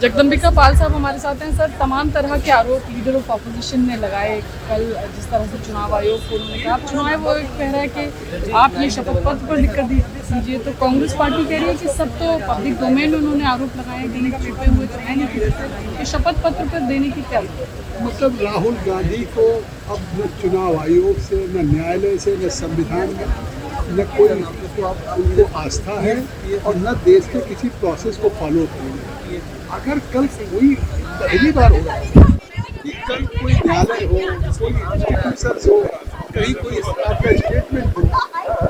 जगदम्बिका पाल साहब हमारे साथ हैं। सर, तमाम तरह के आरोप लीडर ऑफ अपोजिशन ने लगाए। कल जिस तरह से चुनाव आयोग को उन्होंने कहा चुनाव है, वो कह रहा है कि आप ये शपथ पत्र पर लिख कर दीजिए। तो कांग्रेस पार्टी कह रही है कि सब तो पब्लिक डोमेन में उन्होंने आरोप लगाए, कहीं छुपे हुए तो है नहीं, कि शपथ पत्र पर देने की क्या मतलब राहुल गांधी को अब न चुनाव आयोग से, न न्यायालय से, न संविधान में न कोई उनको आस्था है और न देश के किसी प्रोसेस को फॉलो करना। अगर कल कोई पहली बार हो रहा है कि कल कोई न्यायालय हो, कोई इंस्टीट्यूशन हो, कहीं कोई आपका स्टेटमेंट हो,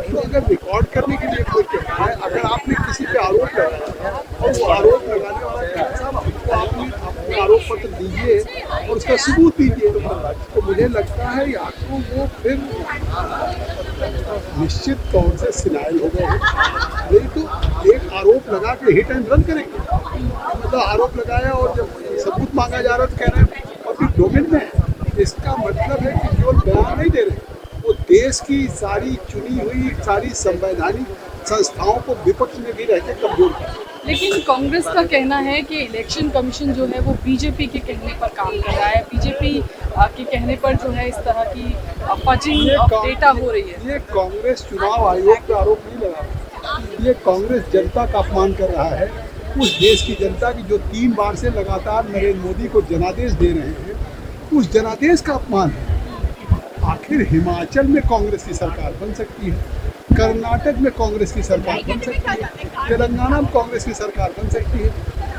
तो अगर रिकॉर्ड करने के लिए कोई कहता है, अगर आपने किसी पे आरोप लगाया और वो आरोप लगाने वाला कहता साहब हमको आपने अपने आरोप पत्र दीजिए और उसका सबूत दीजिए, तो मुझे लगता है या तो वो फिर निश्चित तौर से सिनाइल हो गए, नहीं तो एक आरोप लगा के हिट एंड रन करेंगे। मतलब आरोप लगाया और जब सबूत मांगा जा रहा है तो कह रहे हैं पब्लिक डोमेन में है। इसका मतलब है कि केवल बयान नहीं दे रहे, वो देश की सारी चुनी हुई सारी संवैधानिक संस्थाओं को विपक्ष में भी रहकर कमजोर कर। लेकिन कांग्रेस का कहना है कि इलेक्शन कमीशन जो है वो बीजेपी के कहने पर काम कर रहा है, बीजेपी के कहने पर जो है इस तरह की फजिंग ऑफ डेटा हो रही है। ये कांग्रेस चुनाव आयोग पे आरोप नहीं लगा रहा, ये कांग्रेस जनता का अपमान कर रहा है, उस देश की जनता की जो 3 बार से लगातार नरेंद्र मोदी को जनादेश दे रहे हैं, उस जनादेश का अपमान है। आखिर हिमाचल में कांग्रेस की सरकार बन सकती है, कर्नाटक में कांग्रेस की सरकार बन सकती है, तेलंगाना में कांग्रेस की सरकार बन सकती है,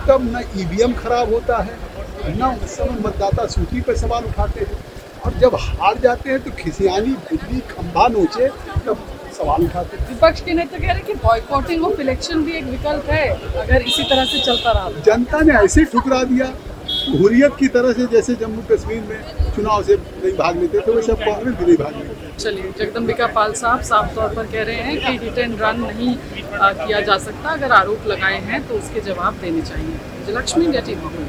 तब न ईवीएम खराब होता है, न उस समय मतदाता सूची पर सवाल उठाते हैं, और जब हार जाते हैं तो खिसियानी बिजली खंभा नोचे तब सवाल उठाते हैं। विपक्ष के नेता कह रहे हैं कि बॉयकॉटिंग ऑफ इलेक्शन भी एक विकल्प है अगर इसी तरह से चलता रहा। जनता ने ऐसे ठुकरा दिया हुर्रियत की तरह से, जैसे जम्मू कश्मीर में चुनाव से नहीं भाग लेते थे वैसे अब कांग्रेस भी नहीं भाग लेते। चलिए, जगदम्बिका पाल साहब साफ तौर पर कह रहे हैं कि हिट एंड रन नहीं किया जा सकता, अगर आरोप लगाए हैं तो उसके जवाब देने चाहिए। Vijayalakshmi, India TV.